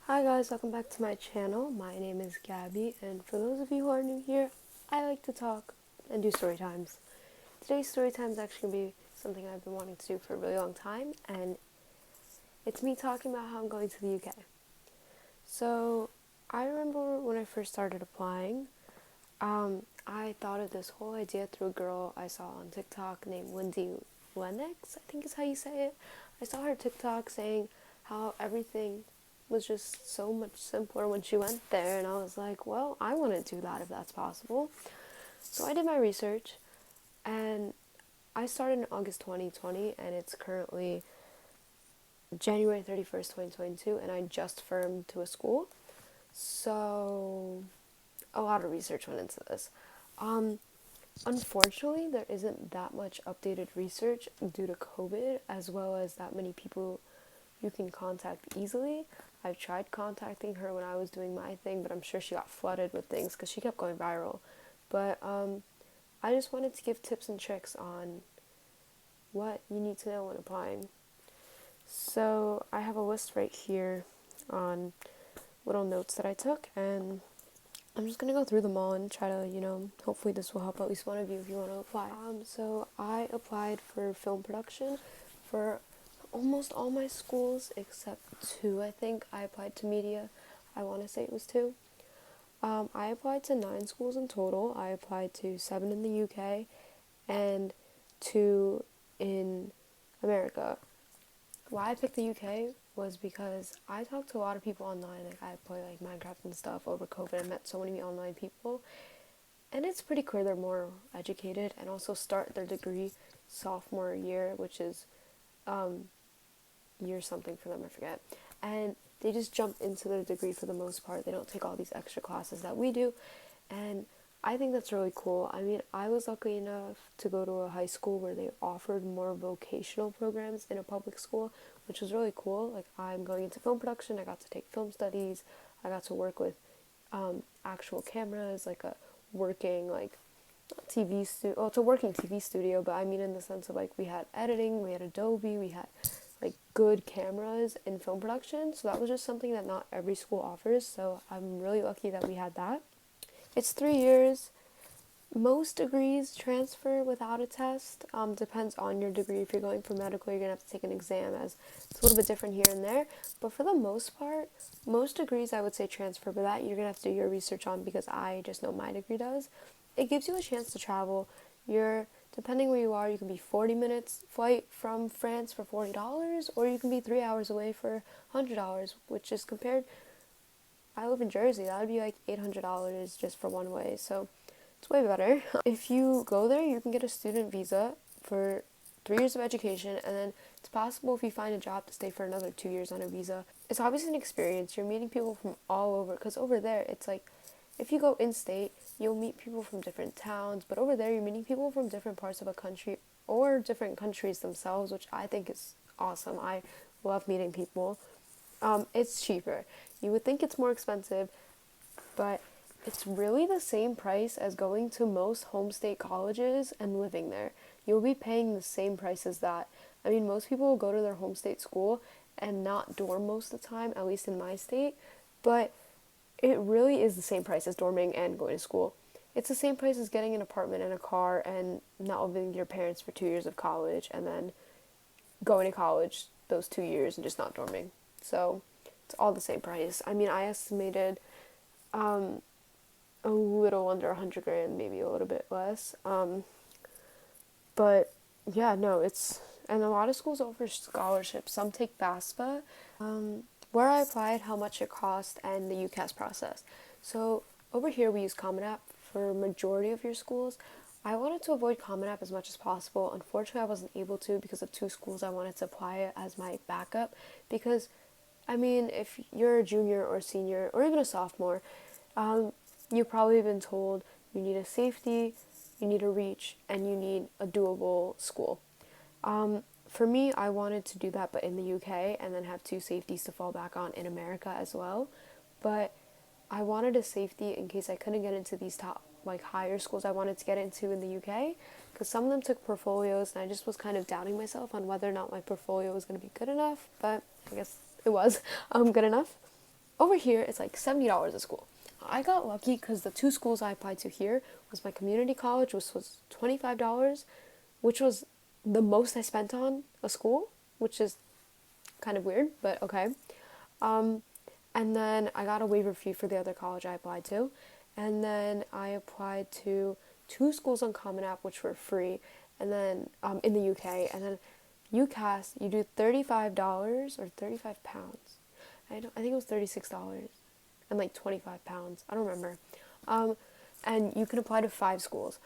Hi guys, welcome back to my channel. My name is Gaby, and for those of you who are new here, I like to talk and do story times. Today's story time is actually going to be something I've been wanting to do for a really long time, and it's me talking about how I'm going to the UK. So, I remember when I first started applying, I thought of this whole idea through a girl I saw on TikTok named Wendy Lennox, I think is how you say it. I saw her TikTok saying how everything was just so much simpler when she went there, and I was like, well, I want to do that if that's possible. So I did my research, and I started in August 2020, and it's currently January 31st, 2022, and I just firmed to a school. So a lot of research went into this. Um, Unfortunately, there isn't that much updated research due to COVID, as well as that many people you can contact easily. I've tried contacting her when I was doing my thing, but I'm sure she got flooded with things because she kept going viral. But I just wanted to give tips and tricks on what you need to know when applying. So I have a list right here on little notes that I took, and I'm just gonna go through them all and try to, hopefully this will help at least one of you if you want to apply. So I applied for film production for almost all my schools except two. I think I applied to media. I want to say it was two. I applied to 9 schools in total. I applied to 7 in the UK and 2 in America. Why I picked the UK was because I talked to a lot of people online. Like I play like Minecraft and stuff over COVID. I met so many online people, and it's pretty clear they're more educated and also start their degree sophomore year, which is year something for them, I forget. And they just jump into their degree for the most part. They don't take all these extra classes that we do, and I think that's really cool. I mean, I was lucky enough to go to a high school where they offered more vocational programs in a public school, which was really cool. Like, I'm going into film production, I got to take film studies, I got to work with actual cameras, like a working, like, TV studio. Well, it's a working TV studio, but I mean in the sense of, like, we had editing, we had Adobe, we had, like, good cameras in film production. So that was just something that not every school offers. So I'm really lucky that we had that. It's 3 years. Most degrees transfer without a test. Depends on your degree. If you're going for medical, you're going to have to take an exam, as it's a little bit different here and there. But for the most part, most degrees I would say transfer, but that you're going to have to do your research on because I just know my degree does. It gives you a chance to travel. Depending where you are, you can be 40 minutes flight from France for $40, or you can be 3 hours away for $100, which is compared. I live in Jersey. That would be like $800 just for one way. So it's way better. If you go there, you can get a student visa for 3 years of education, and then it's possible if you find a job to stay for another 2 years on a visa. It's obviously an experience. You're meeting people from all over, because over there, it's like if you go in state, you'll meet people from different towns, but over there, you're meeting people from different parts of a country or different countries themselves, which I think is awesome. I love meeting people. It's cheaper. You would think it's more expensive, but it's really the same price as going to most home state colleges and living there. You'll be paying the same price as that. I mean, most people will go to their home state school and not dorm most of the time, at least in my state, but it really is the same price as dorming and going to school. It's the same price as getting an apartment and a car and not living with your parents for 2 years of college and then going to college those 2 years and just not dorming. So it's all the same price. I mean, I estimated a little under 100 grand, maybe a little bit less. But yeah, no, and a lot of schools offer scholarships. Some take FAFSA. Where I applied, how much it cost, and the UCAS process. So over here we use Commonapp for majority of your schools. I wanted to avoid Commonapp as much as possible. Unfortunately, I wasn't able to because of 2 schools I wanted to apply it as my backup. Because, I mean, if you're a junior or senior or even a sophomore, you've probably been told you need a safety, you need a reach, and you need a doable school. For me, I wanted to do that, but in the UK, and then have 2 safeties to fall back on in America as well. But I wanted a safety in case I couldn't get into these top, like, higher schools I wanted to get into in the UK, because some of them took portfolios, and I just was kind of doubting myself on whether or not my portfolio was going to be good enough, but I guess it was good enough. over here it's like $70 a school. I got lucky because the 2 schools I applied to here was my community college, which was $25, which was the most I spent on a school, which is kind of weird, but okay. And then I got a waiver fee for the other college I applied to. And then I applied to 2 schools on Commonapp, which were free, and then in the UK. And then UCAS, you do $35 or £35. I think it was $36 and like £25. I don't remember. And you can apply to 5 schools.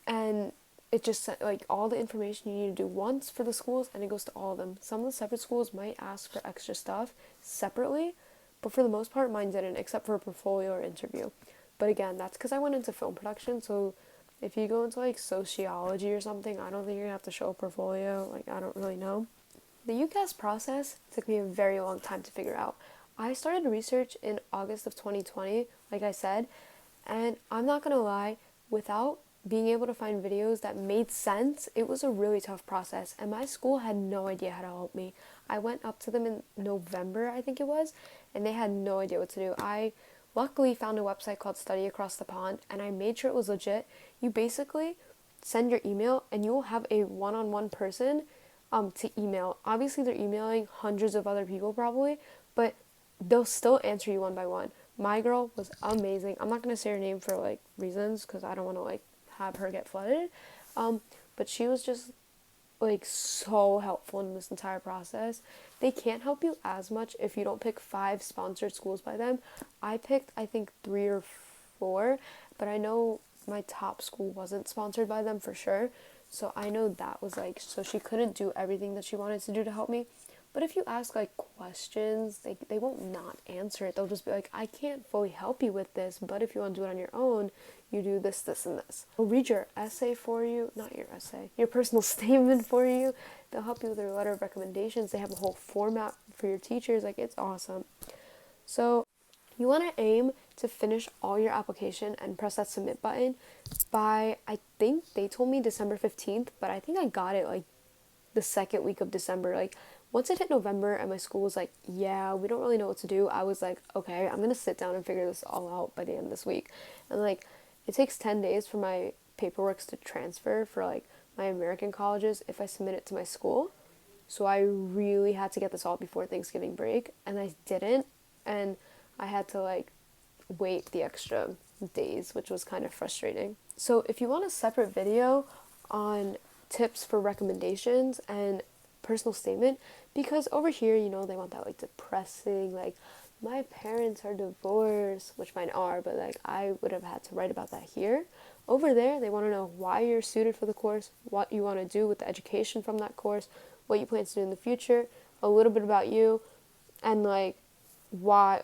And it just like all the information you need to do once for the schools, and it goes to all of them. Some of the separate schools might ask for extra stuff separately, but for the most part mine didn't, except for a portfolio or interview. But again, that's because I went into film production, so if you go into like sociology or something, I don't think you're gonna have to show a portfolio. Like, I don't really know. The UCAS process took me a very long time to figure out. I started research in August of 2020, like I said, and I'm not gonna lie, without being able to find videos that made sense, it was a really tough process, and my school had no idea how to help me. I went up to them in November, I think it was, and they had no idea what to do. I luckily found a website called Study Across the Pond, and I made sure it was legit. You basically send your email, and you will have a one-on-one person to email. Obviously, they're emailing hundreds of other people probably, but they'll still answer you one by one. My girl was amazing. I'm not going to say her name for like reasons, because I don't want to like have her get flooded, but she was just like so helpful in this entire process. They can't help you as much if you don't pick 5 sponsored schools by them. I picked, I think, 3 or 4, but I know my top school wasn't sponsored by them for sure, so I know that was like, so she couldn't do everything that she wanted to do to help me. But if you ask like questions, they won't not answer it. They'll just be like, I can't fully help you with this, but if you want to do it on your own, you do this, this, and this. They'll read your essay for you, not your essay, your personal statement for you. They'll help you with their letter of recommendations. They have a whole format for your teachers. Like, it's awesome. So you want to aim to finish all your application and press that submit button by, I think they told me December 15th, but I think I got it like the second week of December. Like, once it hit November and my school was like, yeah, we don't really know what to do, I was like, okay, I'm gonna sit down and figure this all out by the end of this week. And like, it takes 10 days for my paperwork to transfer for like my American colleges if I submit it to my school. So I really had to get this all before Thanksgiving break, and I didn't, and I had to like wait the extra days, which was kind of frustrating. So if you want a separate video on tips for recommendations and personal statement, because over here, you know, they want that like depressing, like, my parents are divorced, which mine are, but like I would have had to write about that here. Over there, they want to know why you're suited for the course, what you want to do with the education from that course, what you plan to do in the future, a little bit about you, and like why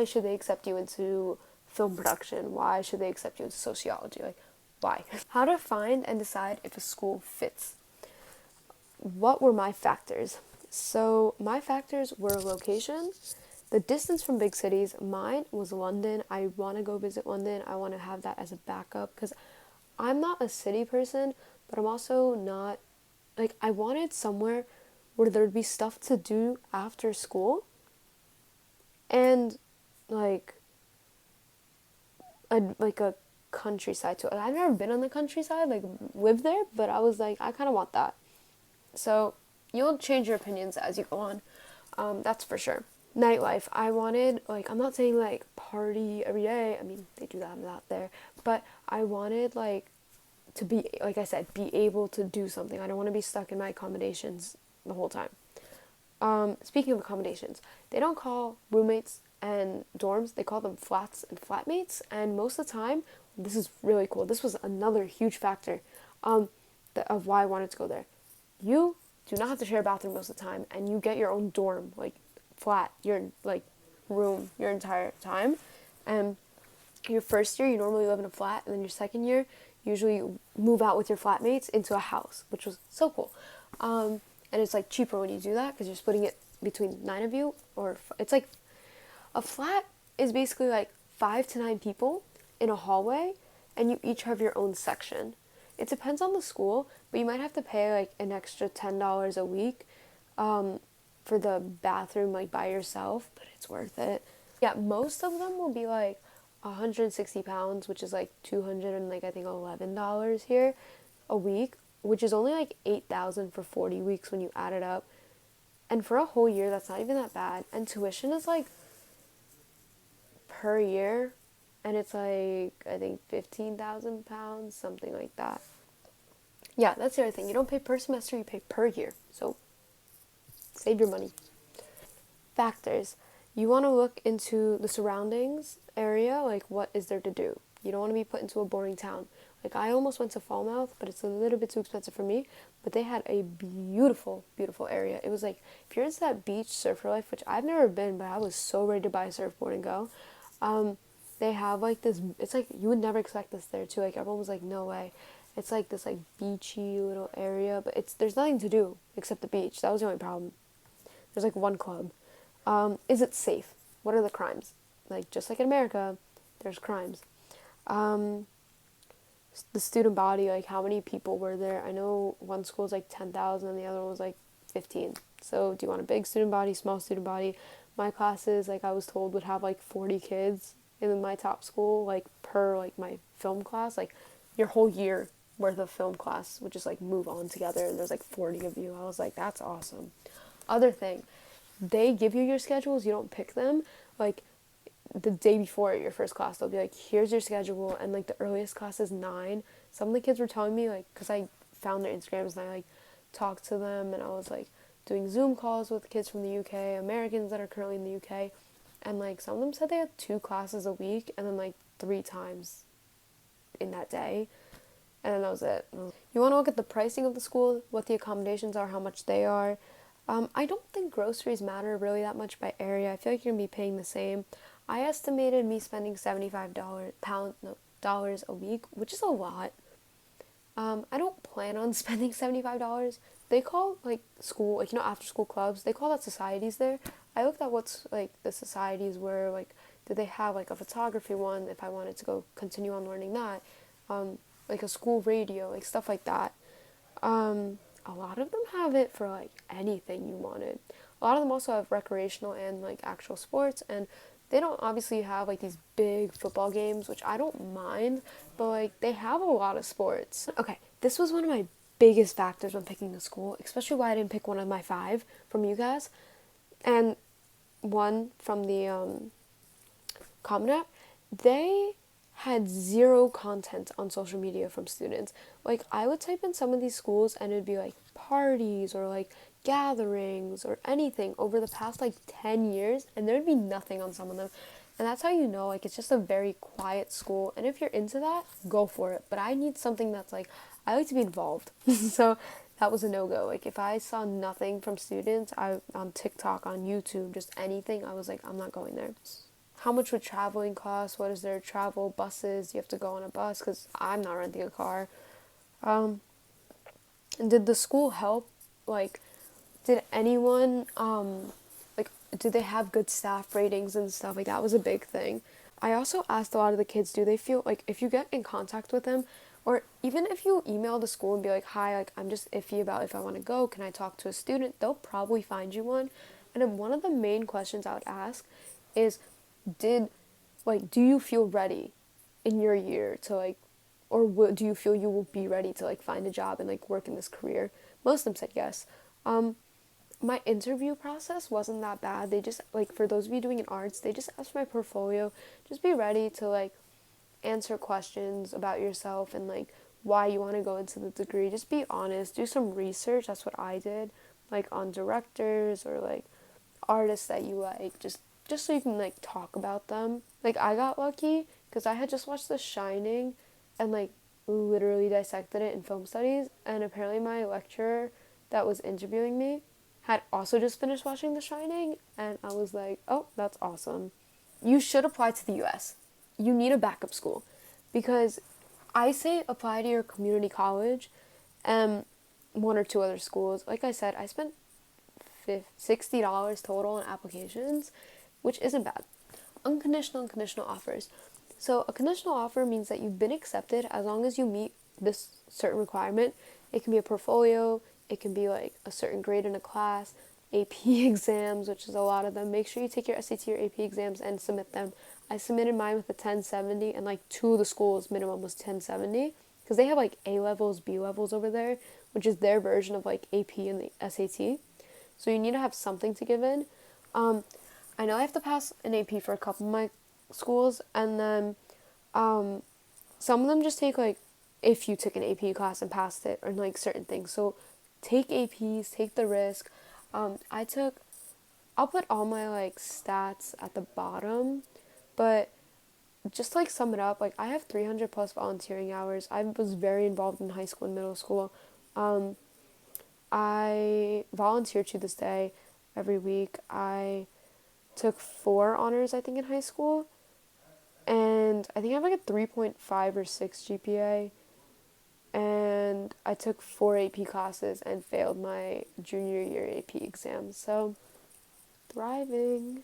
should they accept you into film production? Why should they accept you into sociology? Like, why? How to find and decide if a school fits. What were my factors? So my factors were location, the distance from big cities. Mine was London. I want to go visit London. I want to have that as a backup because I'm not a city person, but I'm also not, like, I wanted somewhere where there'd be stuff to do after school and like a countryside too. I've never been on the countryside, like lived there, but I was like, I kind of want that. So you'll change your opinions as you go on. That's for sure. Nightlife. I wanted, like, I'm not saying like party every day. I mean, they do that a lot there. But I wanted like to be, like I said, be able to do something. I don't want to be stuck in my accommodations the whole time. Speaking of accommodations, they don't call roommates and dorms, they call them flats and flatmates. And most of the time, this is really cool. This was another huge factor of why I wanted to go there. You do not have to share a bathroom most of the time, and you get your own dorm, like flat, your like room your entire time. And your first year, you normally live in a flat, and then your second year, usually you move out with your flatmates into a house, which was so cool. And it's like cheaper when you do that because you're splitting it between 9 of you, or it's like a flat is basically like 5 to 9 people in a hallway, and you each have your own section. It depends on the school, but you might have to pay like an extra $10 a week for the bathroom like by yourself, but it's worth it. Yeah, most of them will be like 160 pounds, which is like 200 and like I think $11 here a week, which is only like 8,000 for 40 weeks when you add it up. And for a whole year, that's not even that bad. And tuition is like per year, and it's like I think 15,000 pounds, something like that. Yeah, that's the other thing. You don't pay per semester, you pay per year. So save your money. Factors. You want to look into the surroundings area, like what is there to do. You don't want to be put into a boring town. Like I almost went to Falmouth, but it's a little bit too expensive for me. But they had a beautiful, beautiful area. It was like, if you're into that beach surfer life, which I've never been, but I was so ready to buy a surfboard and go. They have like this, it's like, you would never expect this there too. Like everyone was like, no way. It's like this like beachy little area, but there's nothing to do except the beach. That was the only problem. There's like one club. Is it safe? What are the crimes? Like just like in America, there's crimes. The student body, like how many people were there? I know one school was like 10,000 and the other one was like 15. So do you want a big student body, small student body? My classes, like I was told, would have like 40 kids in my top school, like per like my film class, like your whole year worth of film class would just like move on together, and there's like 40 of you. I was like, that's awesome. Other thing, they give you your schedules, you don't pick them. Like the day before your first class, they'll be like, here's your schedule, and like the earliest class is 9. Some of the kids were telling me, like, because I found their Instagrams and I like talked to them, and I was like doing Zoom calls with kids from the UK, Americans that are currently in the UK, and like some of them said they had 2 classes a week and then like 3 times in that day, and then that was it. You want to look at the pricing of the school, what the accommodations are, how much they are. I don't think groceries matter really that much by area. I feel like you're going to be paying the same. I estimated me spending $75 a week, which is a lot. I don't plan on spending $75. They call like school, like after school clubs, they call that societies there. I looked at what's like the societies were, like did they have like a photography one if I wanted to go continue on learning that, like a school radio, like stuff like that. A lot of them have it for like anything you wanted. A lot of them also have recreational and like actual sports, and they don't obviously have like these big football games, which I don't mind, but like they have a lot of sports. Okay, this was one of my biggest factors when picking a school, especially why I didn't pick one of my 5 from UCAS and one from the Commonapp. They had 0 content on social media from students. Like I would type in some of these schools and it'd be like parties or like gatherings or anything over the past like 10 years, and there'd be nothing on some of them. And that's how you know like it's just a very quiet school, and if you're into that, go for it. But I need something that's like, I like to be involved. So that was a no-go. Like if I saw nothing from students, on TikTok, on YouTube, just anything, I was like, I'm not going there. How much would traveling cost? What is their travel? Buses? You have to go on a bus because I'm not renting a car. And did the school help? Like, did anyone, like, did they have good staff ratings and stuff? Like, that was a big thing. I also asked a lot of the kids, do they feel, like, if you get in contact with them, or even if you email the school and be like, hi, like, I'm just iffy about if I want to go, can I talk to a student? They'll probably find you one. And then one of the main questions I would ask is, do you feel ready in your year to, like, or do you feel you will be ready to, like, find a job and, like, work in this career? Most of them said yes. My interview process wasn't that bad. They just, like, for those of you doing in arts, they just asked for my portfolio. Just be ready to, like, answer questions about yourself and, like, why you want to go into the degree. Just be honest. Do some research. That's what I did, like, on directors or, like, artists that you like. Just so you can, like, talk about them. Like, I got lucky because I had just watched The Shining and, like, literally dissected it in film studies, and apparently my lecturer that was interviewing me had also just finished watching The Shining, and I was like, oh, that's awesome. You should apply to the US. You need a backup school, because I say apply to your community college and 1 or 2 other schools. Like I said, I spent $60 total on applications, which isn't bad. Unconditional and conditional offers. So a conditional offer means that you've been accepted as long as you meet this certain requirement. It can be a portfolio, it can be like a certain grade in a class, AP exams, which is a lot of them. Make sure you take your SAT or AP exams and submit them. I submitted mine with a 1070, and like two of the schools minimum was 1070 because they have like A levels, B levels over there, which is their version of like AP and the SAT. So you need to have something to give in. Um, I know I have to pass an AP for a couple of my schools, and then some of them just take like if you took an AP class and passed it, or like certain things. So take APs, take the risk. I took. I'll put all my like stats at the bottom, but just to like sum it up, like I have 300 plus volunteering hours. I was very involved in high school and middle school. Um, I volunteer to this day every week. I took 4 honors, I think, in high school, and I think I have like a 3.5 or 6 GPA. And I took 4 AP classes and failed my junior year AP exam. So, thriving.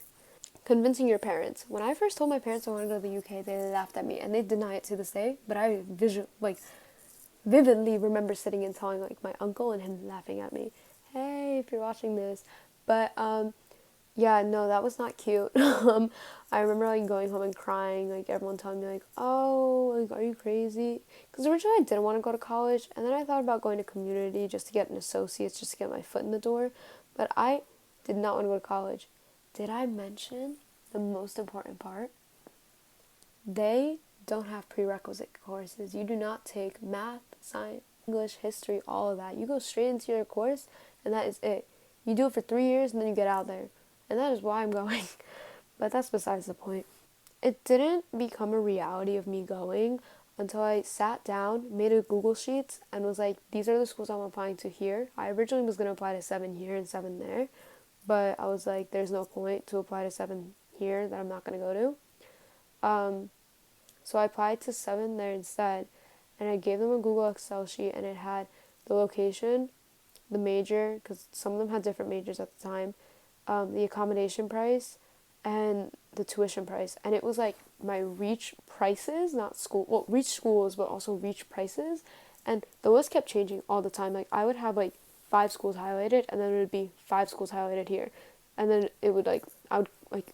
Convincing your parents. When I first told my parents I wanted to go to the UK, they laughed at me, and they deny it to this day. But I vividly remember sitting and telling like my uncle and him laughing at me. Hey, if you're watching this, but yeah, no, that was not cute. I remember like going home and crying, like everyone telling me like, oh, like are you crazy? Because originally I didn't want to go to college, and then I thought about going to community just to get an associate's, just to get my foot in the door. But I did not want to go to college. Did I mention the most important part? They don't have prerequisite courses. You do not take math, science, English, history, all of that. You go straight into your course, and that is it. You do it for 3 years, and then you get out there. And that is why I'm going. But that's besides the point. It didn't become a reality of me going until I sat down, made a Google Sheets, and was like, these are the schools I'm applying to here. I originally was going to apply to 7 here and 7 there. But I was like, there's no point to apply to 7 here that I'm not going to go to. So I applied to 7 there instead, and I gave them a Google Excel sheet, and it had the location, the major, because some of them had different majors at the time, the accommodation price, and the tuition price. And it was like my reach prices, not school, well, reach schools, but also reach prices. And the list kept changing all the time. Like I would have like 5 schools highlighted, and then it would be 5 schools highlighted here. And then it would like, I would like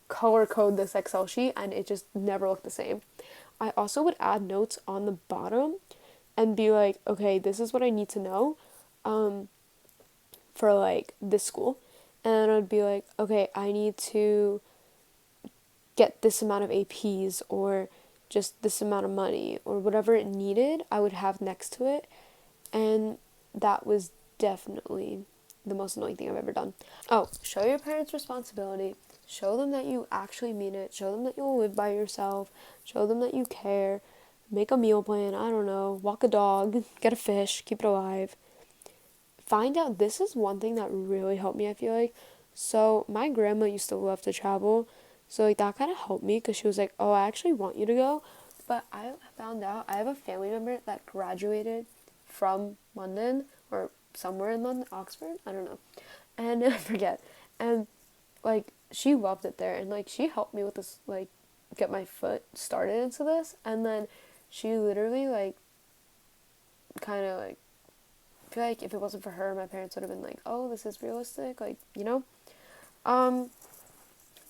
color code this Excel sheet, and it just never looked the same. I also would add notes on the bottom and be like, okay, this is what I need to know for like this school. And then I'd be like, okay, I need to get this amount of APs or just this amount of money or whatever it needed, I would have next to it. And that was definitely the most annoying thing I've ever done. Oh, show your parents responsibility. Show them that you actually mean it. Show them that you'll live by yourself. Show them that you care. Make a meal plan. I don't know. Walk a dog. Get a fish. Keep it alive. Find out. This is one thing that really helped me, I feel like. So my grandma used to love to travel. So like that kind of helped me because she was like, oh, I actually want you to go. But I found out I have a family member that graduated from London or somewhere in London, Oxford, I don't know. And I forget. And like she loved it there, and like she helped me with this, like get my foot started into this. And then she literally like kind of like, I feel like if it wasn't for her, my parents would have been like, oh, this is realistic, like, you know.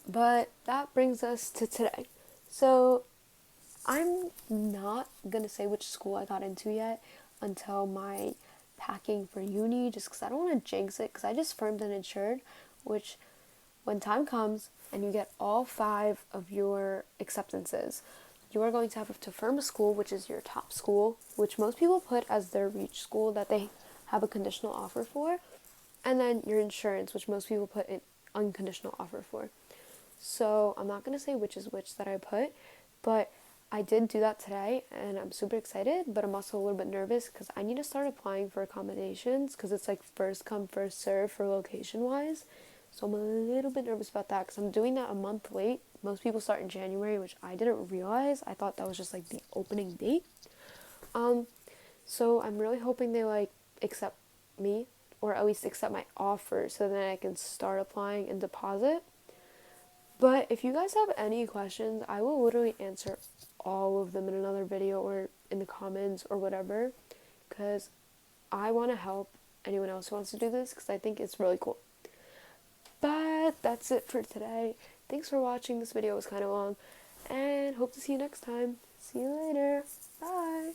But that brings us to today. So I'm not gonna say which school I got into yet until my packing for uni, just because I don't want to jinx it, because I just firmed and insured, which when time comes and you get all 5 of your acceptances, you are going to have to firm a school, which is your top school, which most people put as their reach school that they have a conditional offer for, and then your insurance, which most people put an unconditional offer for. So I'm not going to say which is which that I put, but I did do that today, and I'm super excited, but I'm also a little bit nervous because I need to start applying for accommodations because it's like first come, first serve for location-wise. So I'm a little bit nervous about that because I'm doing that a month late. Most people start in January, which I didn't realize. I thought that was just like the opening date. So I'm really hoping they like accept me, or at least accept my offer, so then I can start applying and deposit. But if you guys have any questions, I will literally answer all of them in another video or in the comments or whatever, because I want to help anyone else who wants to do this, because I think it's really cool. but that's it for today. Thanks for watching. This video was kind of long, and hope to see you next time. See you later. Bye.